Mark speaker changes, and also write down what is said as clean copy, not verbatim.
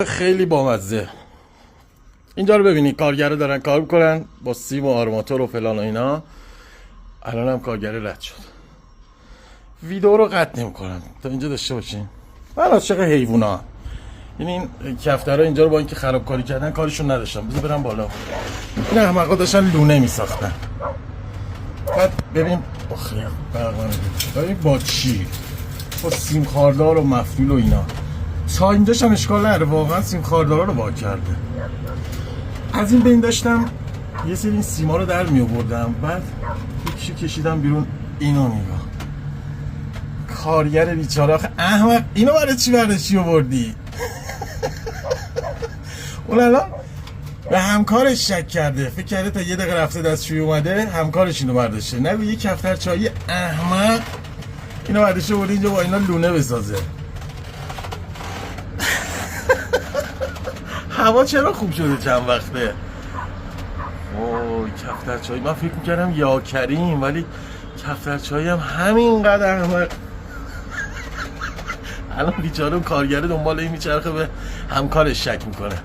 Speaker 1: خیلی بامزه. اینجا رو ببینید، کارگرا دارن کار میکنن با سیم و آرماتور و فلان و اینا. الان هم کارگر رد شد. ویدیو رو قطع نمیکنم تا اینجا داشته باشین. من عاشق حیوونا. یعنی این کفترها اینجا رو با اینکه خرابکاری کردن کارشون نداشتم. بذار برم بالا. این احمقا داشتن لونه میساختن. بعد ببین آخه ببین با چی؟ با سیم خاردار و مفعول و اینا. تا اینجاش هم اشکال نداره، واقعا سیم خاردارا رو وا کرده. از این بین داشتم یه سری این سیما رو در می آوردم، بعد یکیشو کشیدم بیرون. اینو نگاه، کارگر بیچاره. آخه احمق، اینو برای چی آوردی؟ اون الان به همکارش شک کرده، فکر کرده تا یه دقیقه رفته دستشویی اومده همکارش اینو برداشته. نه یه کفتر چایی احمق اینو برداشته برده اینجا با اینا لونه بسازه. هوا چرا خوب شده چند وقته؟ اوه کفترچای، من فکر میکردم یا کریم، ولی کفترچای هم همینقدر احمق. الان بیچاره کارگره دنبال این میچرخه به همکارش شک میکنه.